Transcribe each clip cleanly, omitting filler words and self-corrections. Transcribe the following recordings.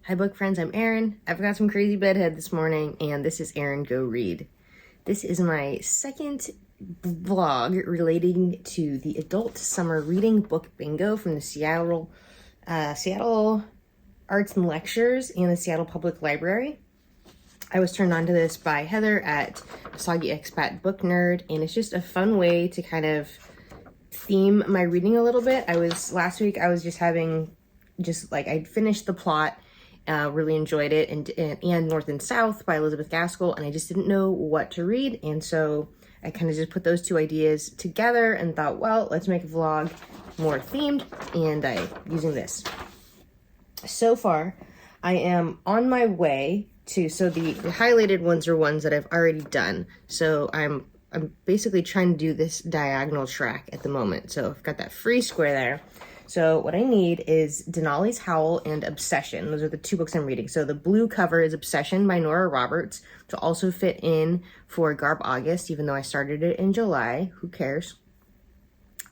Hi book friends, I'm Erin. I've got some crazy bedhead this morning and this is Erin Go Read. This is my second vlog relating to the adult summer reading book bingo from the Seattle Arts and Lectures and the Seattle Public Library. I was turned on to this by Heather at Soggy Expat Book Nerd, and it's just a fun way to kind of theme my reading a little bit. Last week I was just having, I'd finished the plot, really enjoyed it, and North and South by Elizabeth Gaskell, and I just didn't know what to read, and so I kind of just put those two ideas together and thought, well, let's make a vlog more themed, and I'm using this. So far, I am on my way to, so the highlighted ones are ones that I've already done, so I'm basically trying to do this diagonal track at the moment, so I've got that free square there. So what I need is Denali's Howl and Obsession. Those are the two books I'm reading. So the blue cover is Obsession by Nora Roberts, to also fit in for Garb August, even though I started it in July. Who cares?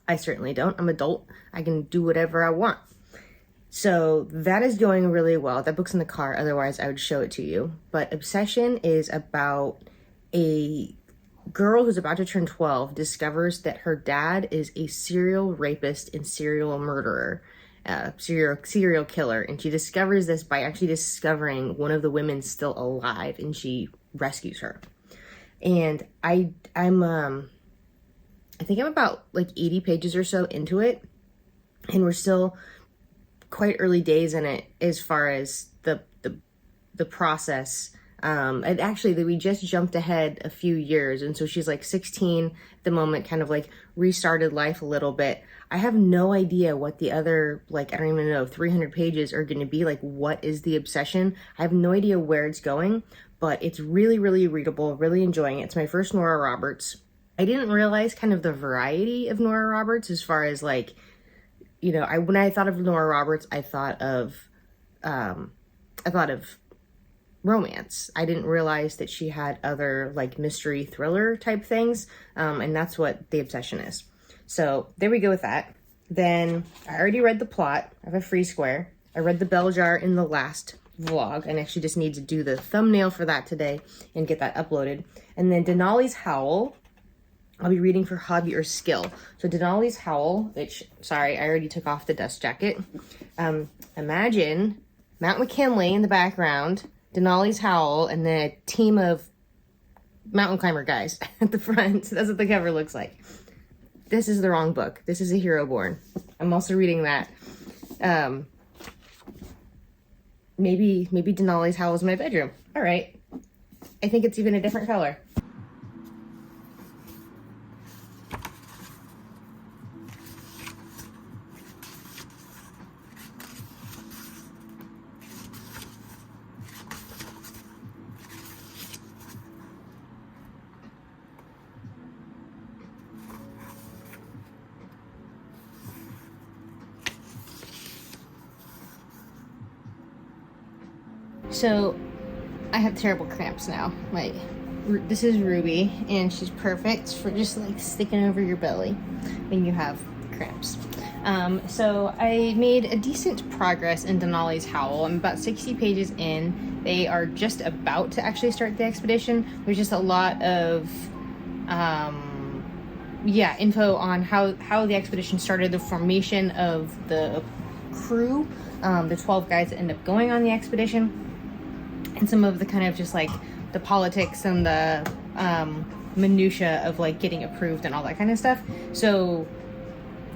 I certainly don't. I'm adult. I can do whatever I want. So that is going really well. That book's in the car, otherwise I would show it to you. But Obsession is about a girl who's about to turn 12 discovers that her dad is a serial rapist and serial murderer, serial killer, and she discovers this by actually discovering one of the women still alive, and she rescues her. And I think I'm about like 80 pages or so into it, and we're still quite early days in it as far as the process. And actually we just jumped ahead a few years, and so she's like 16 at the moment, kind of like restarted life a little bit. I have no idea what the other, I don't even know, 300 pages are going to be. Like, what is the obsession? I have no idea where it's going, but it's really, really readable, really enjoying it. It's my first Nora Roberts. I didn't realize kind of the variety of Nora Roberts as far as when I thought of Nora Roberts, I thought of romance. I didn't realize that she had other mystery thriller type things, and that's what the obsession is. So there we go with that. Then I already read the plot. I have a free square. I read the bell jar in the last vlog, and actually just need to do the thumbnail for that today and get that uploaded. And then Denali's Howl, I'll be reading for hobby or skill. So Denali's Howl, which, sorry, I already took off the dust jacket. Imagine Mount McKinley in the background, Denali's Howl, and then a team of mountain climber guys at the front. So that's what the cover looks like. This is the wrong book. This is A Hero Born. I'm also reading that. Maybe Denali's Howl is my bedroom. All right. I think it's even a different color. So I have terrible cramps now. This is Ruby, and she's perfect for just sticking over your belly when you have cramps. So I made a decent progress in Denali's Howl. I'm about 60 pages in. They are just about to actually start the expedition. There's just a lot of info on how the expedition started, the formation of the crew, the 12 guys that end up going on the expedition, and some of the kind of just the politics and the minutia of getting approved and all that kind of stuff. So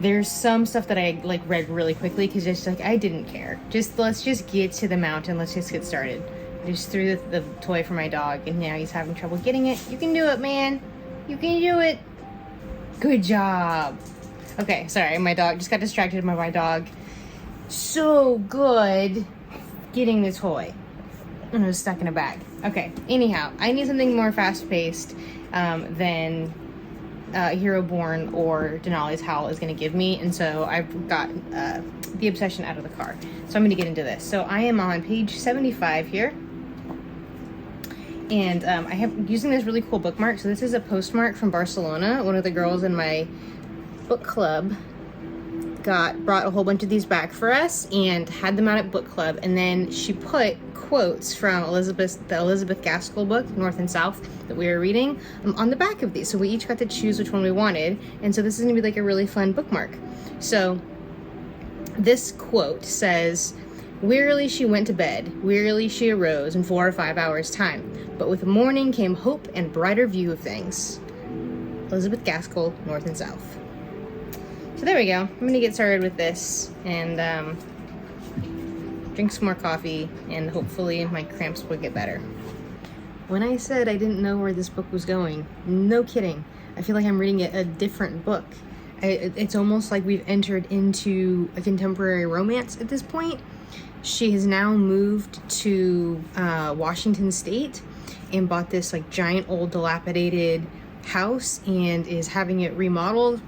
there's some stuff that I read really quickly because I didn't care. Let's just get to the mountain. Let's just get started. I just threw the toy for my dog, and now he's having trouble getting it. You can do it, man. You can do it. Good job. Okay, sorry, my dog just got distracted by my dog. So good getting the toy. And it was stuck in a bag. Okay, anyhow, I need something more fast-paced than Hero Born or Denali's Howl is going to give me, and so I've got the obsession out of the car. So I'm going to get into this. So I am on page 75 here, and I have using this really cool bookmark. So this is a postmark from Barcelona. One of the girls in my book club brought a whole bunch of these back for us and had them out at book club, and then she put quotes from the Elizabeth Gaskell book, North and South, that we were reading, on the back of these. So we each got to choose which one we wanted, and so this is gonna be like a really fun bookmark. So this quote says, "Wearily she went to bed, wearily she arose in 4 or 5 hours' time, but with morning came hope and brighter view of things." Elizabeth Gaskell, North and South. So there we go. I'm gonna get started with this and drink some more coffee, and hopefully my cramps will get better. When I said I didn't know where this book was going, no kidding. I feel like I'm reading a different book. It's almost like we've entered into a contemporary romance at this point. She has now moved to Washington State and bought this like giant old dilapidated house and is having it remodeled.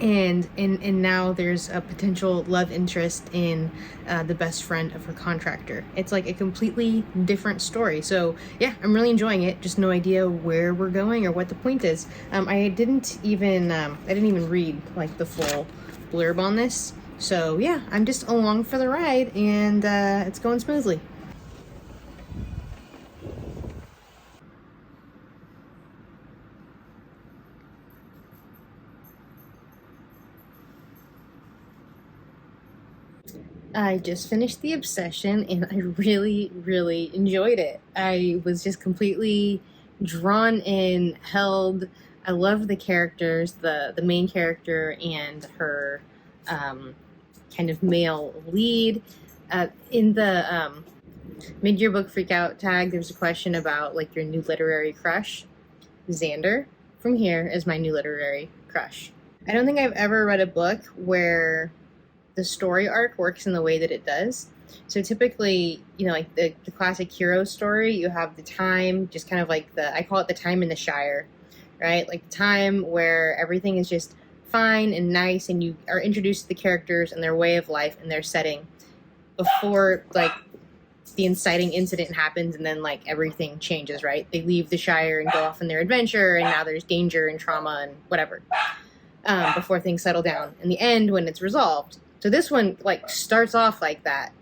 And now there's a potential love interest in the best friend of her contractor. It's like a completely different story. So yeah, I'm really enjoying it. Just no idea where we're going or what the point is. I didn't even read like the full blurb on this. So yeah, I'm just along for the ride, and it's going smoothly. I just finished The Obsession, and I really, really enjoyed it. I was just completely drawn in, held. I loved the characters, the main character and her kind of male lead. In the mid-year book freakout tag, there's a question about like your new literary crush. Xander from here is my new literary crush. I don't think I've ever read a book where the story arc works in the way that it does. So typically, you know, like the classic hero story, you have the time, just kind of like I call it the time in the Shire, right? Like the time where everything is just fine and nice, and you are introduced to the characters and their way of life and their setting before like the inciting incident happens, and then like everything changes, right? They leave the Shire and go off on their adventure, and now there's danger and trauma and whatever, before things settle down in the end when it's resolved. So this one like starts off like that,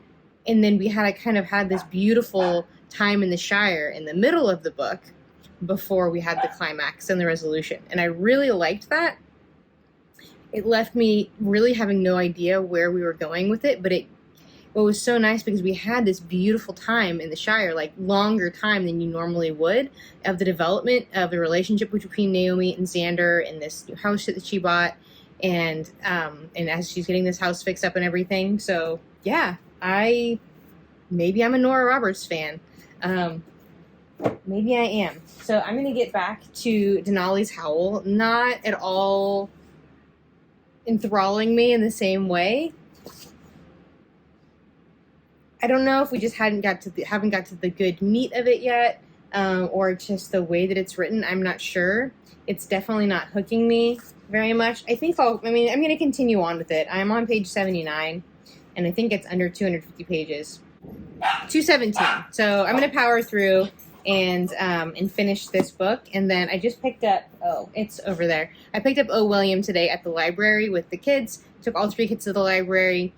and then we had this beautiful time in the Shire in the middle of the book before we had the climax and the resolution, and I really liked that. It left me really having no idea where we were going with it, but what was so nice, because we had this beautiful time in the Shire, like longer time than you normally would, of the development of the relationship between Naomi and Xander and this new house that she bought. And as she's getting this house fixed up and everything. So yeah, maybe I'm a Nora Roberts fan. Maybe I am. So I'm going to get back to Denali's Howl. Not at all enthralling me in the same way. I don't know if we just haven't got to the good meat of it yet, or just the way that it's written. I'm not sure. It's definitely not hooking me very much. I'm going to continue on with it. I'm on page 79, and I think it's under 250 pages. 217. So I'm going to power through and finish this book. And then I just picked up, it's over there. I picked up O. William today at the library with the kids. Took all 3 kids to the library.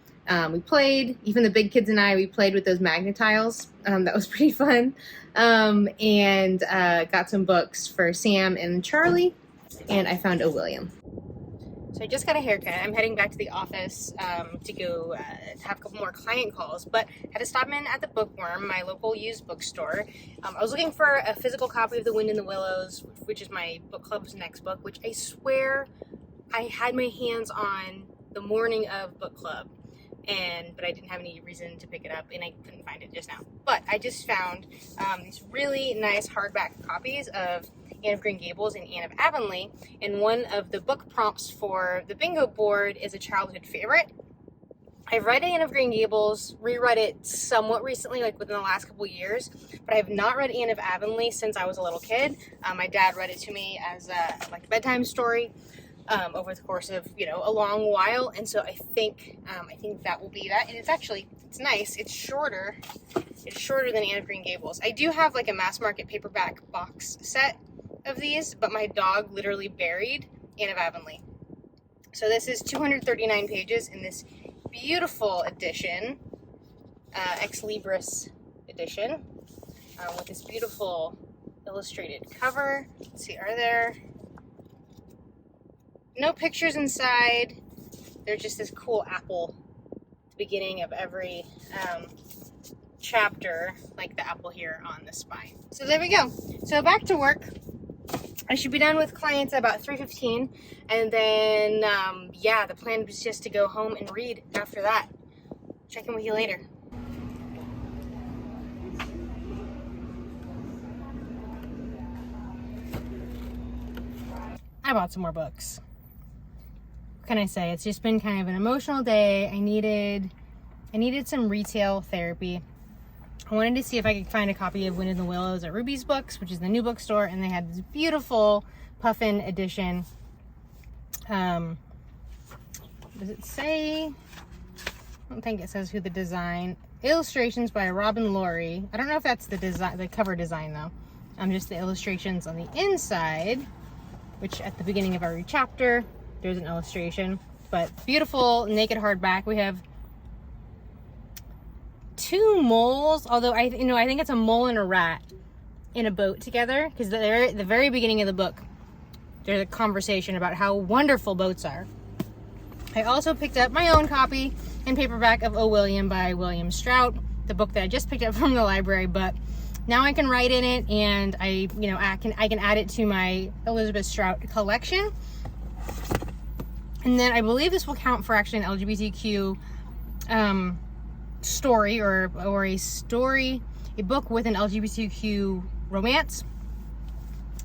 We played, even the big kids and we played with those magnet tiles. That was pretty fun. And got some books for Sam and Charlie. And I found O. William. So I just got a haircut. I'm heading back to the office to go have a couple more client calls, but had to stop in at the Bookworm, my local used bookstore. I was looking for a physical copy of The Wind in the Willows, which is my book club's next book, which I swear I had my hands on the morning of book club, but I didn't have any reason to pick it up, and I couldn't find it just now. But I just found these really nice hardback copies of Anne of Green Gables and Anne of Avonlea, and one of the book prompts for the bingo board is a childhood favorite. I've read Anne of Green Gables, reread it somewhat recently, like within the last couple years, but I have not read Anne of Avonlea since I was a little kid. My dad read it to me as a bedtime story over the course of a long while, and so I think that will be that. And it's nice. It's shorter than Anne of Green Gables. I do have like a mass market paperback box set of these, but my dog literally buried Anne of Avonlea. So this is 239 pages in this beautiful edition, Ex Libris edition, with this beautiful illustrated cover. Let's see, are there no pictures inside? There's just this cool apple at the beginning of every chapter, like the apple here on the spine. So there we go. So back to work. I should be done with clients at about 3:15, and then yeah, the plan was just to go home and read after that. Check in with you later. I bought some more books. What can I say? It's just been kind of an emotional day. I needed some retail therapy. I wanted to see if I could find a copy of Wind in the Willows at Ruby's Books, which is the new bookstore, and they had this beautiful puffin edition. Does it say? I don't think it says who the design. Illustrations by Robin Laurie. I don't know if that's the design, the cover design though. Just the illustrations on the inside, which at the beginning of every chapter there's an illustration. But beautiful naked hardback. We have two moles, although I think it's a mole and a rat in a boat together, because they're at the very beginning of the book. There's a conversation about how wonderful boats are. I also picked up my own copy in paperback of O. William by William Strout, the book that I just picked up from the library, but now I can write in it, and I can add it to my Elizabeth Strout collection. And then I believe this will count for actually an LGBTQ story, or a book with an LGBTQ romance.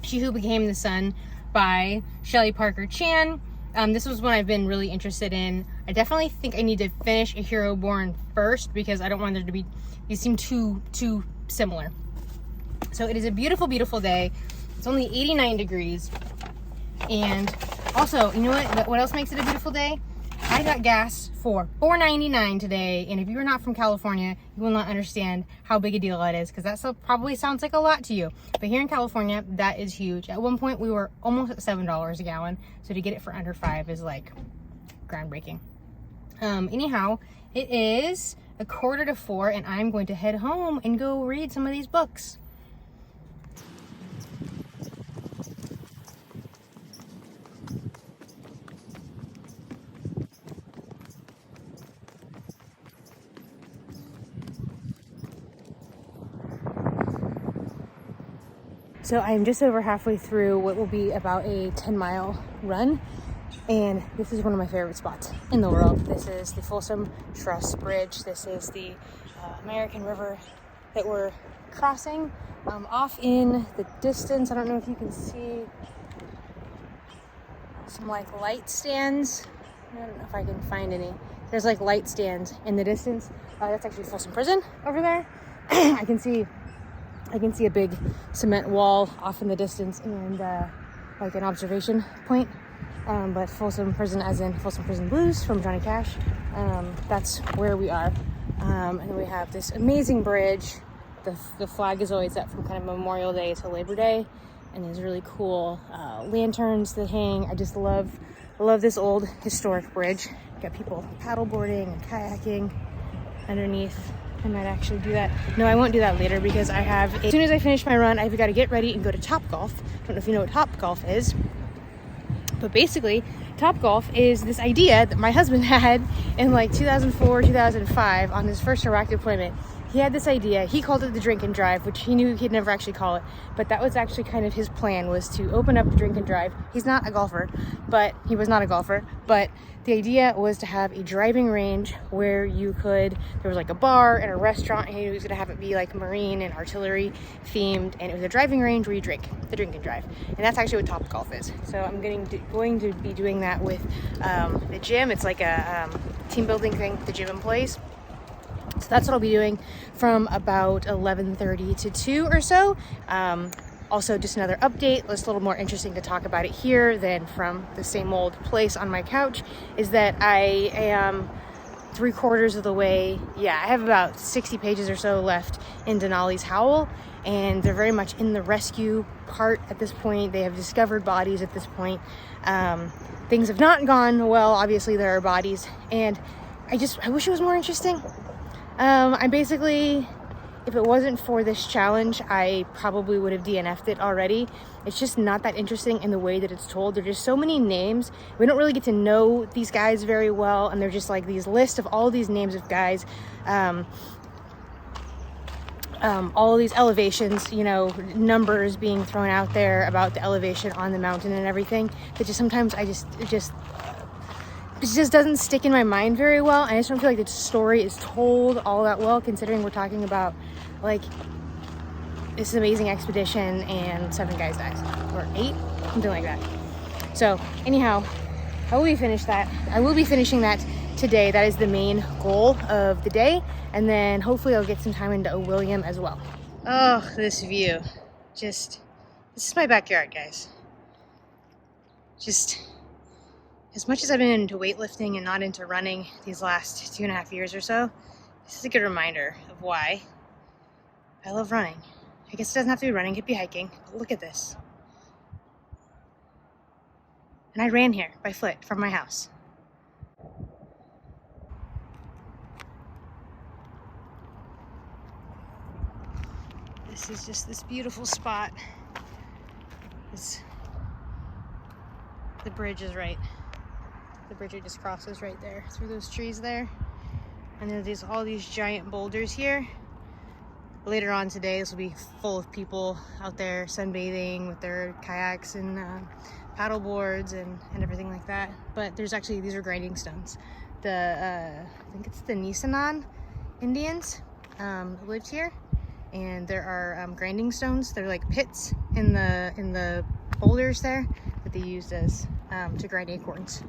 She Who Became the Sun by Shelly Parker Chan. This was one I've been really interested in. I definitely think I need to finish A Hero Born first, because I don't want there to be, these seem too similar. So it is a beautiful, beautiful day. It's only 89 degrees. And also, you know what else makes it a beautiful day? I got gas for $4.99 today, and if you're not from California, you will not understand how big a deal that is, because that probably sounds like a lot to you. But here in California, that is huge. At one point, we were almost at $7 a gallon, so to get it for under $5 is like groundbreaking. Anyhow, it is 3:45, and I'm going to head home and go read some of these books. So I am just over halfway through what will be about a 10-mile run, and this is one of my favorite spots in the world. This is the Folsom Truss Bridge. This is the American River that we're crossing. Off in the distance, I don't know if you can see some like light stands. I don't know if I can find any. There's like light stands in the distance. That's actually Folsom Prison over there. I can see a big cement wall off in the distance, and like an observation point. But Folsom Prison, as in Folsom Prison Blues from Johnny Cash, that's where we are. And we have this amazing bridge. The flag is always up from kind of Memorial Day to Labor Day, and there's really cool lanterns that hang. I just love this old historic bridge. Got people paddleboarding and kayaking underneath. I might actually do that. No, I won't do that later, because as soon as I finish my run, I've got to get ready and go to Topgolf. I don't know if you know what Topgolf is, but basically Topgolf is this idea that my husband had in like 2004, 2005 on his first Iraq deployment. He had this idea. He called it the drink and drive, which he knew he'd never actually call it, but that was actually kind of his plan, was to open up the drink and drive. He's not a golfer, but he was not a golfer, but the idea was to have a driving range where there was like a bar and a restaurant, and he was going to have it be like marine and artillery themed, and it was a driving range where you drink and drive. And that's actually what Topgolf is. So I'm going to be doing that with the gym. It's like a team building thing with the gym employees. So that's what I'll be doing from about 11:30 to 2 or so. Also, just another update, it's a little more interesting to talk about it here than from the same old place on my couch, is that I am 3/4 of the way. Yeah, I have about 60 pages or so left in Denali's Howl, and they're very much in the rescue part at this point. They have discovered bodies at this point. things have not gone well. Obviously there are bodies, and I wish it was more interesting. I basically, if it wasn't for this challenge, I probably would have DNF'd it already. It's just not that interesting in the way that it's told. There's just so many names. We don't really get to know these guys very well, and they're just like these list of all these names of guys. All of these elevations, you know, numbers being thrown out there about the elevation on the mountain and everything, that just sometimes it just doesn't stick in my mind very well. I just don't feel like the story is told all that well, considering we're talking about like this amazing expedition and 7 guys died, or 8, something like that. So anyhow, I will be finishing that today. That is the main goal of the day, and then hopefully I'll get some time into William as well. Oh, this view, this is my backyard, guys. Just as much as I've been into weightlifting and not into running these last 2.5 years or so, this is a good reminder of why I love running. I guess it doesn't have to be running, it could be hiking, but look at this. And I ran here by foot from my house. This is just this beautiful spot. The bridge is right. The bridge it just crosses right there through those trees there. And there's all these giant boulders here. Later on today, this will be full of people out there sunbathing with their kayaks and paddle boards and everything like that. But there's actually, these are grinding stones. I think it's the Nisenan Indians who lived here. And there are grinding stones. They're like pits in the boulders there that they used as to grind acorns.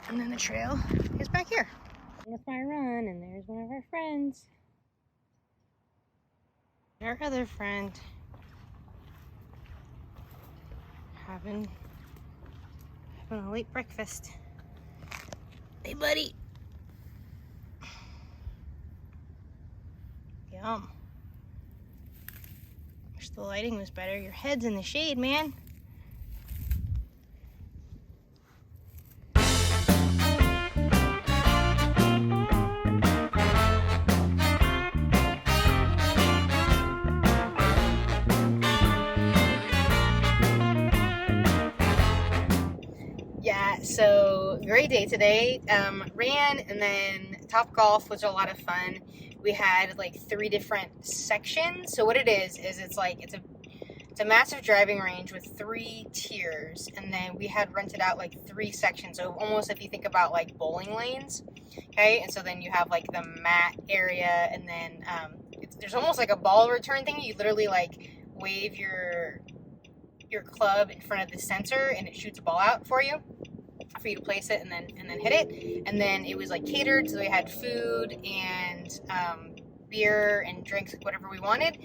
And then the trail is back here. With my run, and there's one of our friends. Our other friend having a late breakfast. Hey, buddy. Yum. Wish the lighting was better. Your head's in the shade, man. Yeah, so great day today. Ran and then Top Golf was a lot of fun. We had like 3 different sections. So what it is it's a massive driving range with 3 tiers, and then we had rented out like 3 sections. So almost if you think about like bowling lanes, okay. And so then you have like the mat area, and then there's almost like a ball return thing. You literally like wave your club in front of the sensor, and it shoots a ball out for you to place it and then hit it. And then it was like catered, so we had food and beer and drinks, whatever we wanted,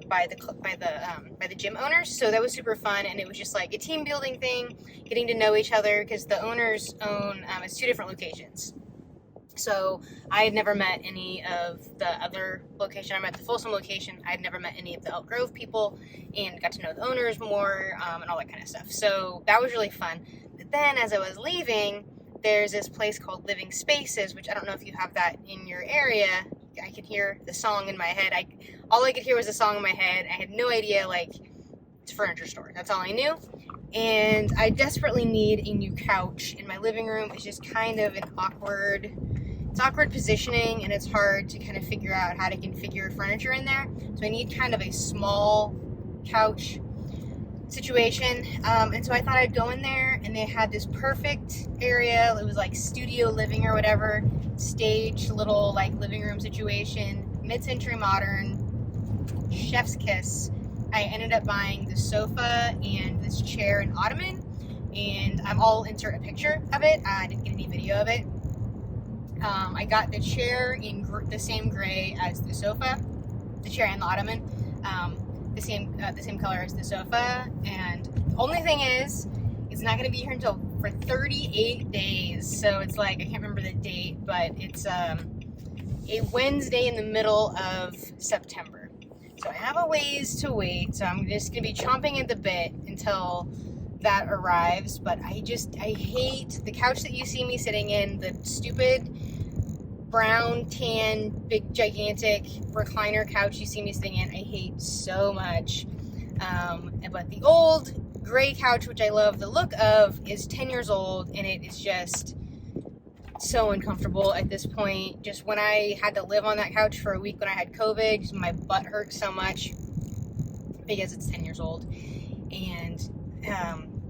by the gym owners. So that was super fun, and it was just like a team building thing, getting to know each other, because the owners own it's 2 different locations. So I had never met any of the other location. I met the Folsom location. I had never met any of the Elk Grove people, and got to know the owners more, and all that kind of stuff. So that was really fun. But then as I was leaving, there's this place called Living Spaces, which I don't know if you have that in your area. I could hear the song in my head. All I could hear was the song in my head. I had no idea, like, it's a furniture store. That's all I knew. And I desperately need a new couch in my living room. It's just kind of an awkward positioning, and it's hard to kind of figure out how to configure furniture in there. So I need kind of a small couch situation. And so I thought I'd go in there, and they had this perfect area. It was like studio living or whatever, staged little like living room situation, mid-century modern, chef's kiss. I ended up buying the sofa and this chair and ottoman, and I'll insert a picture of it. I didn't get any video of it. I got the chair in the same gray as the sofa, the chair and the ottoman, the same color as the sofa. And the only thing is, it's not going to be here for 38 days. So it's like, I can't remember the date, but it's a Wednesday in the middle of September. So I have a ways to wait. So I'm just going to be chomping at the bit until that arrives, but I hate the couch that you see me sitting in, the stupid brown, tan, big, gigantic recliner couch you see me sitting in. I hate so much. But the old gray couch, which I love the look of, is 10 years old, and it is just so uncomfortable at this point. Just when I had to live on that couch for a week when I had COVID, my butt hurt so much because it's 10 years old. And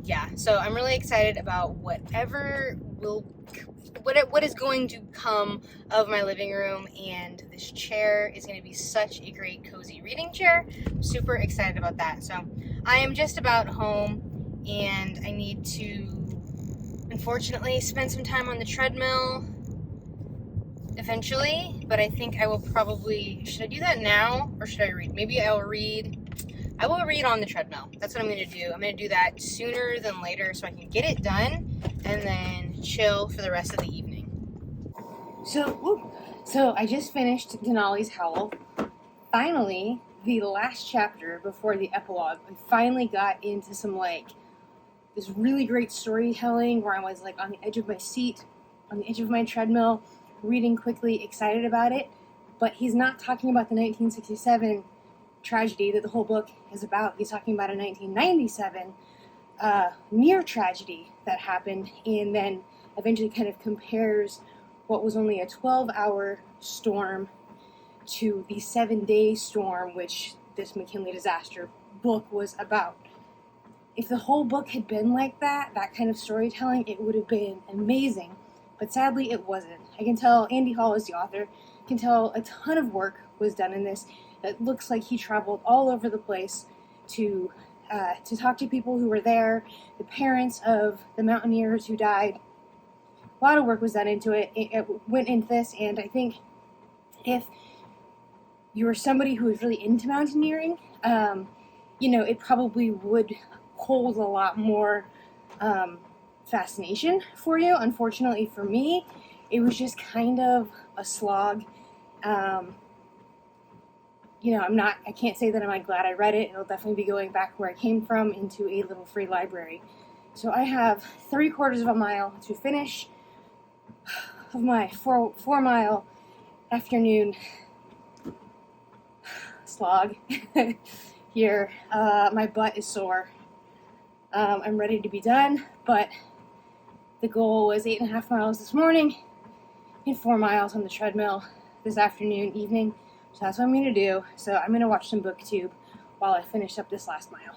yeah, so I'm really excited about what is going to come of my living room, and this chair is going to be such a great cozy reading chair. I'm super excited about that. So I am just about home, and I need to unfortunately spend some time on the treadmill eventually, but I think I will probably, should I do that now or should I read? Maybe I will read on the treadmill. That's what I'm going to do. I'm going to do that sooner than later so I can get it done and then chill for the rest of the evening. So I just finished Denali's Howl. Finally, the last chapter before the epilogue, I finally got into some this really great storytelling where I was on the edge of my seat, on the edge of my treadmill, reading quickly, excited about it. But he's not talking about the 1967 tragedy that the whole book is about. He's talking about a 1997 near tragedy that happened, and then eventually kind of compares what was only a 12-hour storm to the 7-day storm, which this McKinley disaster book was about. If the whole book had been like that kind of storytelling, it would have been amazing. But sadly, it wasn't. I can tell Andy Hall is the author. I can tell a ton of work was done in this. It looks like he traveled all over the place to talk to people who were there, the parents of the mountaineers who died. A lot of work was done into it. It went into this, and I think if you were somebody who was really into mountaineering, it probably would hold a lot more fascination for you. Unfortunately for me, it was just kind of a slog. I can't say that I'm glad I read it. It'll definitely be going back where I came from into a little free library. So I have 3/4 of a mile to finish of my 4-mile afternoon slog here. My butt is sore. I'm ready to be done, but the goal was 8.5 miles this morning and 4 miles on the treadmill this evening. So that's what I'm going to do. So I'm going to watch some BookTube while I finish up this last mile.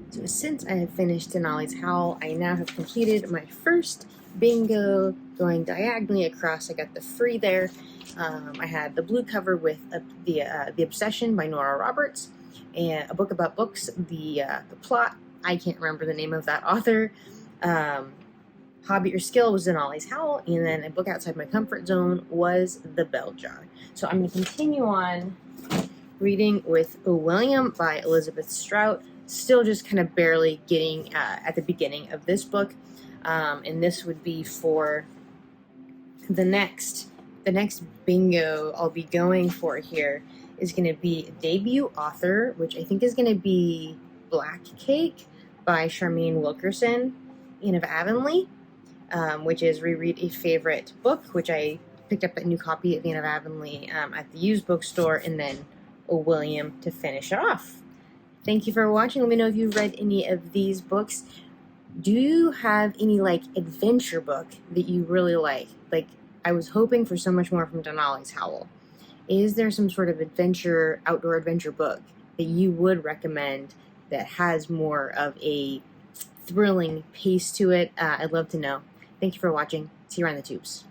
So since I have finished Denali's Howl, I now have completed my first bingo going diagonally across. I got the free there. I had the blue cover with the Obsession by Nora Roberts, and a book about books. The plot, I can't remember the name of that author. Hobby or Skill was Denali's Howl, and then a book outside my comfort zone was The Bell Jar. So I'm going to continue on reading with William by Elizabeth Strout. Still just kind of barely getting at the beginning of this book, and this would be for the next bingo I'll be going for here is going to be a debut author, which I think is going to be Black Cake by Charmaine Wilkerson, Anne of Avonlea, which is Reread a Favorite Book, which I picked up a new copy of Anne of Avonlea at the used bookstore, and then William to finish it off. Thank you for watching. Let me know if you've read any of these books. Do you have any adventure book that you really like? I was hoping for so much more from Denali's Howl. Is there some sort of outdoor adventure book that you would recommend that has more of a thrilling pace to it? I'd love to know. Thank you for watching. See you around the tubes.